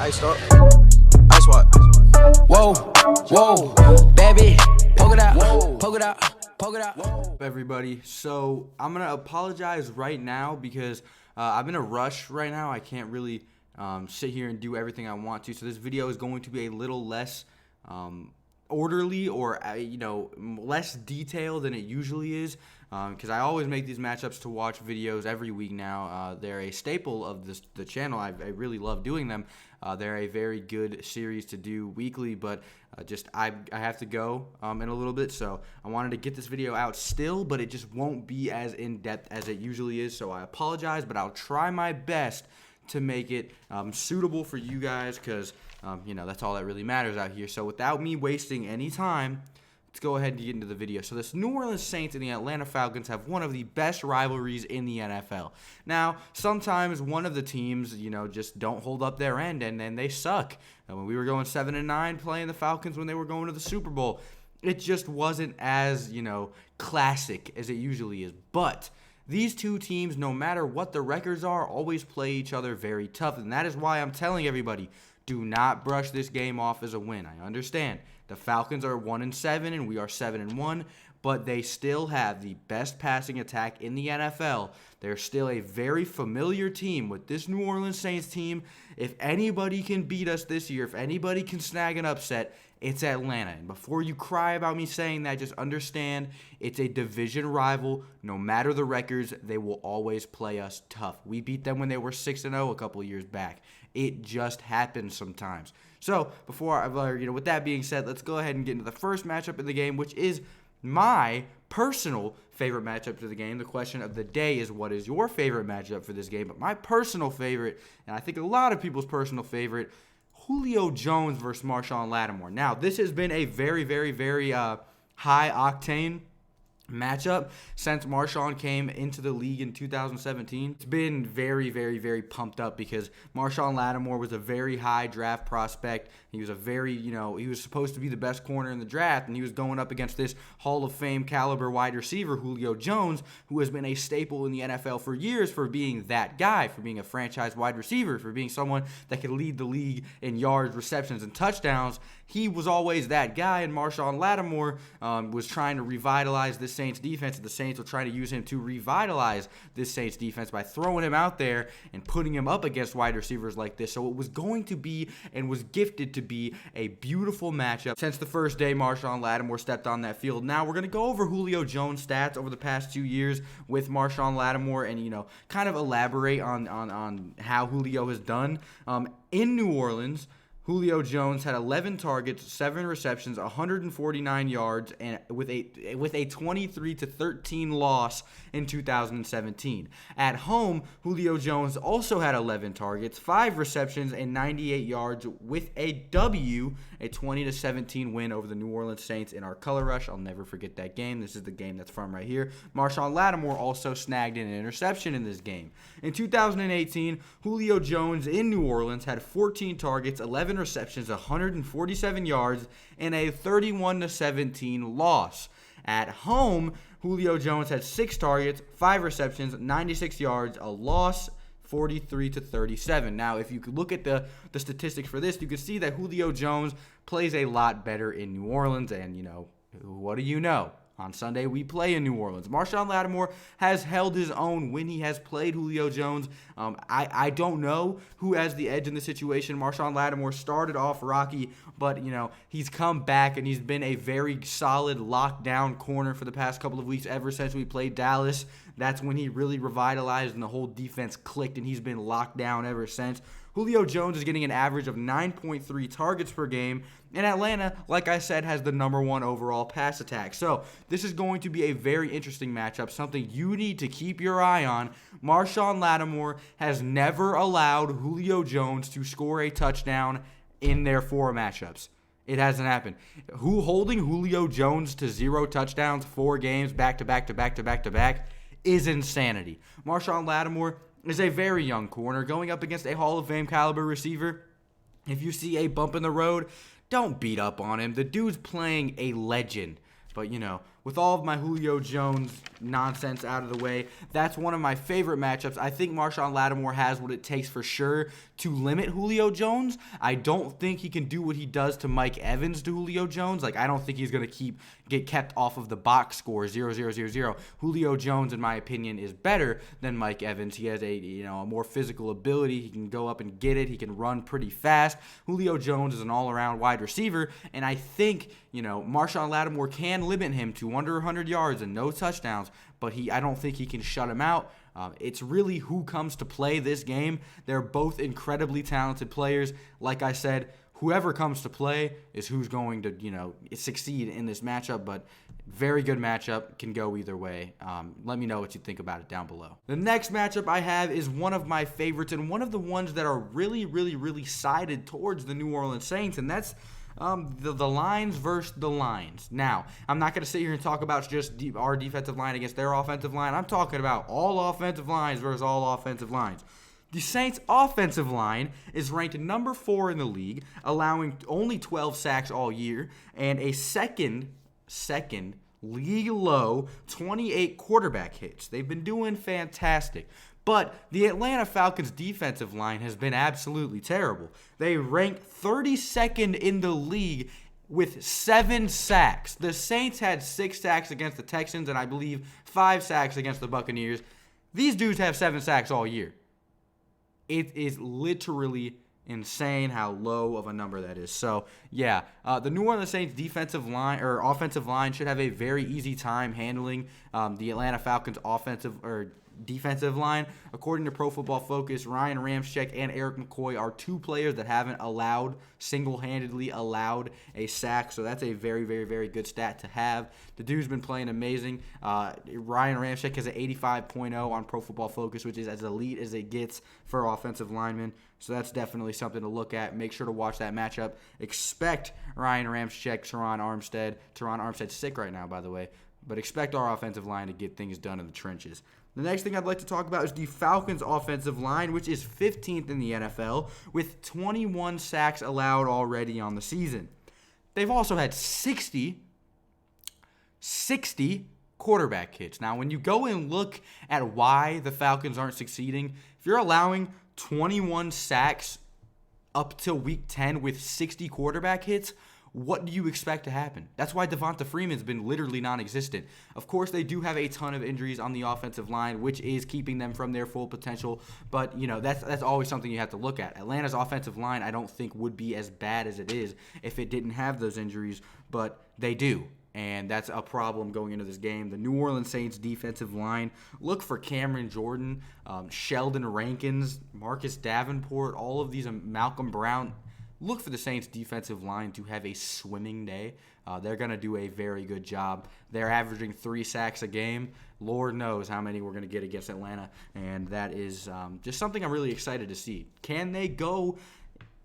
Ice up. Ice what? Whoa, whoa, baby, poke it out, poke it out, poke it out. Everybody, so I'm gonna apologize right now because I'm in a rush right now. I can't really sit here and do everything I want to, so this video is going to be a little less orderly or less detailed than it usually is, because I always make these matchups to watch videos every week now. They're a staple of the channel. I really love doing them. They're a very good series to do weekly, but I have to go in a little bit, so I wanted to get this video out still, but it just won't be as in-depth as it usually is, so I apologize, but I'll try my best to make it suitable for you guys, because that's all that really matters out here. So without me wasting any time, let's go ahead and get into the video. So this New Orleans Saints and the Atlanta Falcons have one of the best rivalries in the NFL. Now, sometimes one of the teams, just don't hold up their end, and then they suck. And when we were going 7-9 playing the Falcons when they were going to the Super Bowl, it just wasn't as, classic as it usually is. But these two teams, no matter what the records are, always play each other very tough. And that is why I'm telling everybody, do not brush this game off as a win. I understand the Falcons are 1-7 and we are 7-1, but they still have the best passing attack in the NFL. They're still a very familiar team with this New Orleans Saints team. If anybody can beat us this year, if anybody can snag an upset, it's Atlanta. And before you cry about me saying that, just understand it's a division rival. No matter the records, they will always play us tough. We beat them when they were 6-0 a couple of years back. It just happens sometimes. So with that being said, let's go ahead and get into the first matchup in the game, which is my personal favorite matchup to the game. The question of the day is, what is your favorite matchup for this game? But my personal favorite, and I think a lot of people's personal favorite, Julio Jones versus Marshon Lattimore. Now, this has been a very, very, very high-octane matchup since Marshon came into the league in 2017. It's been very, very, very pumped up because Marshon Lattimore was a very high draft prospect. He was he was supposed to be the best corner in the draft, and he was going up against this Hall of Fame caliber wide receiver, Julio Jones, who has been a staple in the NFL for years for being that guy, for being a franchise wide receiver, for being someone that could lead the league in yards, receptions, and touchdowns. He was always that guy, and Marshon Lattimore was trying to revitalize this Saints defense, and the Saints were trying to use him to revitalize this Saints defense by throwing him out there and putting him up against wide receivers like this. So it was going to be and was gifted to be a beautiful matchup since the first day Marshon Lattimore stepped on that field. Now we're going to go over Julio Jones' stats over the past 2 years with Marshon Lattimore and, kind of elaborate on how Julio has done. In New Orleans, Julio Jones had 11 targets, 7 receptions, 149 yards, and with a 23-13 loss in 2017. At home, Julio Jones also had 11 targets, 5 receptions, and 98 yards with a W, a 20-17 win over the New Orleans Saints in our Color Rush. I'll never forget that game. This is the game that's from right here. Marshon Lattimore also snagged an interception in this game. In 2018, Julio Jones in New Orleans had 14 targets, 11 receptions, 147 yards, and a 31-17 loss. At home, Julio Jones had 6 targets, 5 receptions, 96 yards, a loss, 43-37. Now, if you could look at the statistics for this, you can see that Julio Jones plays a lot better in New Orleans, and, what do you know? On Sunday, we play in New Orleans. Marshon Lattimore has held his own when he has played Julio Jones. I don't know who has the edge in the situation. Marshon Lattimore started off rocky, but, he's come back, and he's been a very solid lockdown corner for the past couple of weeks ever since we played Dallas. That's when he really revitalized and the whole defense clicked, and he's been locked down ever since. Julio Jones is getting an average of 9.3 targets per game, and Atlanta, like I said, has the #1 overall pass attack. So this is going to be a very interesting matchup, something you need to keep your eye on. Marshon Lattimore has never allowed Julio Jones to score a touchdown in their 4 matchups. It hasn't happened. Holding Julio Jones to 0 touchdowns, 4 games back-to-back is insanity. Marshon Lattimore is a very young corner going up against a Hall of Fame caliber receiver. If you see a bump in the road, don't beat up on him. The dude's playing a legend. But, with all of my Julio Jones nonsense out of the way, that's one of my favorite matchups. I think Marshon Lattimore has what it takes for sure to limit Julio Jones. I don't think he can do what he does to Mike Evans to Julio Jones. Like, I don't think he's going to get kept off of the box score 0-0-0-0. Julio Jones, in my opinion, is better than Mike Evans. He has a more physical ability. He can go up and get it. He can run pretty fast. Julio Jones is an all-around wide receiver, and I think Marshon Lattimore can limit him to under 100 yards and no touchdowns, but I don't think he can shut him out. It's really who comes to play this game. They're both incredibly talented players. Like I said, whoever comes to play is who's going to, succeed in this matchup, but very good matchup, can go either way. Let me know what you think about it down below. The next matchup I have is one of my favorites and one of the ones that are really, really, really sided towards the New Orleans Saints, and that's the lines versus the lines. Now, I'm not going to sit here and talk about just our defensive line against their offensive line. I'm talking about all offensive lines versus all offensive lines. The Saints' offensive line is ranked number 4 in the league, allowing only 12 sacks all year, and a second league low 28 quarterback hits. They've been doing fantastic. But the Atlanta Falcons defensive line has been absolutely terrible. They rank 32nd in the league with 7 sacks. The Saints had 6 sacks against the Texans and I believe 5 sacks against the Buccaneers. These dudes have 7 sacks all year. It is literally insane how low of a number that is. So, yeah, the New Orleans Saints defensive line or offensive line should have a very easy time handling the Atlanta Falcons defensive line. According to Pro Football Focus, Ryan Ramczyk and Eric McCoy are 2 players that haven't single-handedly allowed a sack, so that's a very, very, very good stat to have. The dude's been playing amazing. Ryan Ramczyk has an 85.0 on Pro Football Focus, which is as elite as it gets for offensive linemen, so that's definitely something to look at. Make sure to watch that matchup. Expect Ryan Ramczyk, Teron Armstead. Teron Armstead's sick right now, by the way, but expect our offensive line to get things done in the trenches. The next thing I'd like to talk about is the Falcons' offensive line, which is 15th in the NFL, with 21 sacks allowed already on the season. They've also had 60 quarterback hits. Now, when you go and look at why the Falcons aren't succeeding, if you're allowing 21 sacks up till week 10 with 60 quarterback hits, what do you expect to happen? That's why Devonta Freeman's been literally non-existent. Of course, they do have a ton of injuries on the offensive line, which is keeping them from their full potential. But, that's always something you have to look at. Atlanta's offensive line, I don't think, would be as bad as it is if it didn't have those injuries, but they do. And that's a problem going into this game. The New Orleans Saints defensive line, look for Cameron Jordan, Sheldon Rankins, Marcus Davenport, all of these, Malcolm Brown. Look for the Saints defensive line to have a swimming day. They're going to do a very good job. They're averaging 3 sacks a game. Lord knows how many we're going to get against Atlanta, and that is just something I'm really excited to see. Can they go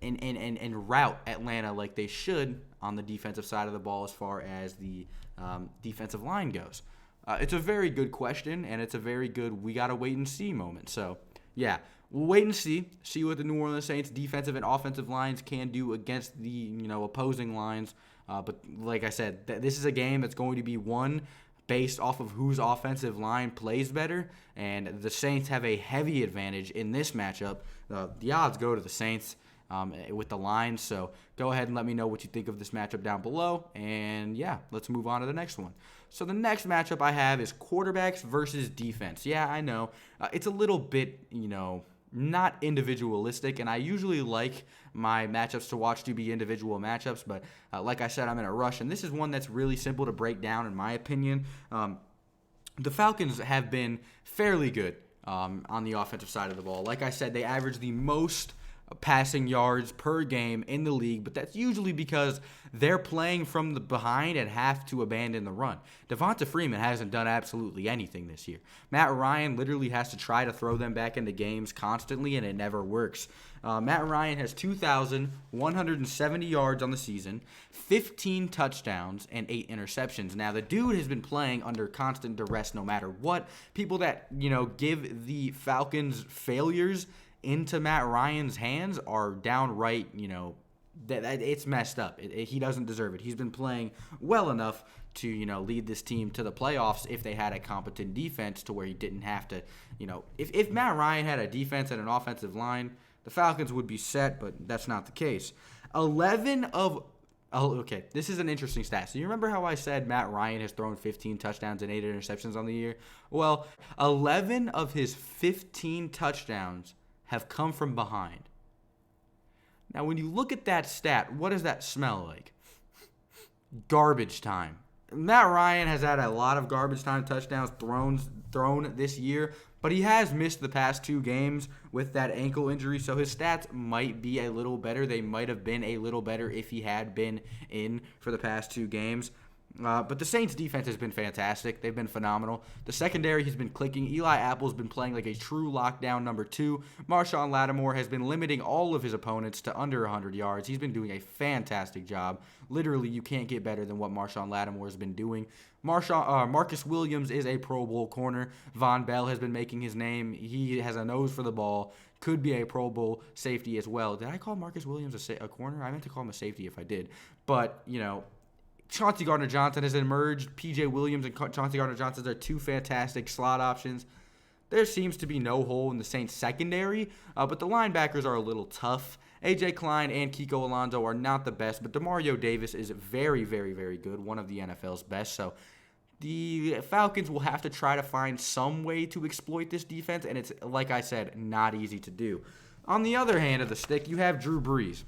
and route Atlanta like they should on the defensive side of the ball as far as the defensive line goes? It's a very good question, and it's a very good we got to wait and see moment. So, yeah. We'll wait and see what the New Orleans Saints defensive and offensive lines can do against the opposing lines. But like I said, this is a game that's going to be won based off of whose offensive line plays better, and the Saints have a heavy advantage in this matchup. The odds go to the Saints with the lines, so go ahead and let me know what you think of this matchup down below, and yeah, let's move on to the next one. So the next matchup I have is quarterbacks versus defense. Yeah, I know. It's a little bit, not individualistic, and I usually like my matchups to watch to be individual matchups, but like I said, I'm in a rush, and this is one that's really simple to break down in my opinion. The Falcons have been fairly good on the offensive side of the ball. Like I said, they average the most passing yards per game in the league, but that's usually because they're playing from the behind and have to abandon the run. Devonta Freeman hasn't done absolutely anything this year. Matt Ryan literally has to try to throw them back into games constantly, and it never works. Matt Ryan has 2,170 yards on the season, 15 touchdowns, and 8 interceptions. Now, the dude has been playing under constant duress no matter what. People that, give the Falcons failures into Matt Ryan's hands are downright, it's messed up. He doesn't deserve it. He's been playing well enough to, lead this team to the playoffs if they had a competent defense to where he didn't have to, if Matt Ryan had a defense and an offensive line, the Falcons would be set, but that's not the case. Okay, this is an interesting stat. So you remember how I said Matt Ryan has thrown 15 touchdowns and 8 interceptions on the year? Well, 11 of his 15 touchdowns have come from behind. Now, when you look at that stat, what does that smell like? Garbage time. Matt Ryan has had a lot of garbage time touchdowns thrown this year, but he has missed the past 2 games with that ankle injury, so his stats might be a little better. They might have been a little better if he had been in for the past 2 games. But the Saints' defense has been fantastic. They've been phenomenal. The secondary has been clicking. Eli Apple's been playing like a true lockdown number 2. Marshon Lattimore has been limiting all of his opponents to under 100 yards. He's been doing a fantastic job. Literally, you can't get better than what Marshon Lattimore has been doing. Marcus Williams is a Pro Bowl corner. Von Bell has been making his name. He has a nose for the ball. Could be a Pro Bowl safety as well. Did I call Marcus Williams a corner? I meant to call him a safety if I did. But, Chauncey Gardner-Johnson has emerged. P.J. Williams and Chauncey Gardner-Johnson are 2 fantastic slot options. There seems to be no hole in the Saints secondary, but the linebackers are a little tough. A.J. Klein and Kiko Alonso are not the best, but Demario Davis is very, very, very good, one of the NFL's best. So the Falcons will have to try to find some way to exploit this defense, and it's, like I said, not easy to do. On the other hand of the stick, you have Drew Brees.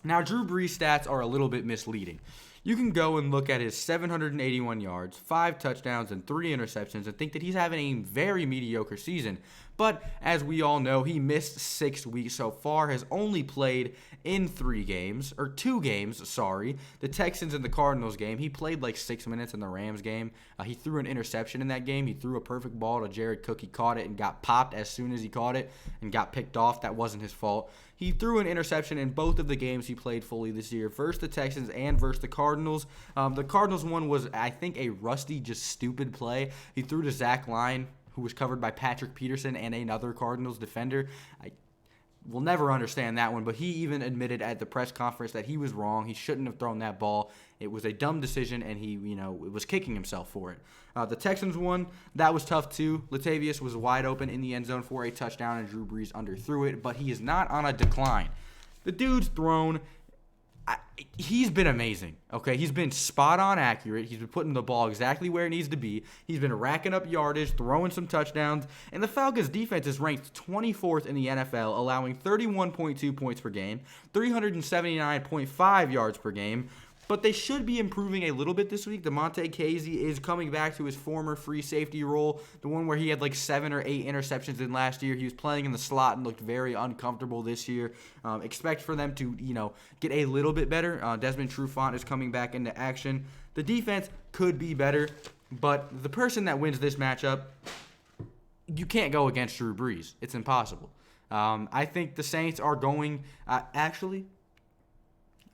Now, Drew Brees' stats are a little bit misleading. You can go and look at his 781 yards, 5 touchdowns, and 3 interceptions and think that he's having a very mediocre season. But as we all know, he missed 6 weeks so far, has only played in 2 games. The Texans and the Cardinals game. He played like 6 minutes in the Rams game. He threw an interception in that game. He threw a perfect ball to Jared Cook. He caught it and got popped as soon as he caught it and got picked off. That wasn't his fault. He threw an interception in both of the games he played fully this year, versus the Texans and versus the Cardinals. The Cardinals one was, I think, a rusty, just stupid play. He threw to Zach Line, who was covered by Patrick Peterson and another Cardinals defender. I will never understand that one, but he even admitted at the press conference that he was wrong. He shouldn't have thrown that ball. It was a dumb decision, and he, was kicking himself for it. The Texans one, that was tough too. Latavius was wide open in the end zone for a touchdown, and Drew Brees underthrew it, but he is not on a decline. The dude's thrown. He's been amazing, okay? He's been spot-on accurate. He's been putting the ball exactly where it needs to be. He's been racking up yardage, throwing some touchdowns, and the Falcons' defense is ranked 24th in the NFL, allowing 31.2 points per game, 379.5 yards per game, but they should be improving a little bit this week. DeMonte Casey is coming back to his former free safety role, the one where he had like 7 or 8 interceptions in last year. He was playing in the slot and looked very uncomfortable this year. Expect for them to, get a little bit better. Desmond Trufant is coming back into action. The defense could be better, but the person that wins this matchup, you can't go against Drew Brees. It's impossible. I think the Saints are going,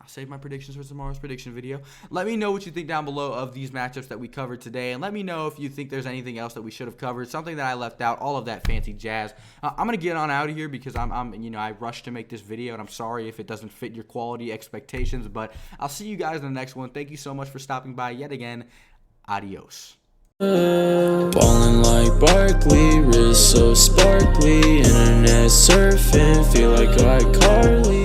I'll save my predictions for tomorrow's prediction video. Let me know what you think down below of these matchups that we covered today, and let me know if you think there's anything else that we should have covered, something that I left out, all of that fancy jazz. I'm gonna get on out of here because I rushed to make this video, and I'm sorry if it doesn't fit your quality expectations, but I'll see you guys in the next one. Thank you so much for stopping by yet again. Adios. Ballin' like Barkley, wrist so sparkly, internet surfing, feel like iCarly.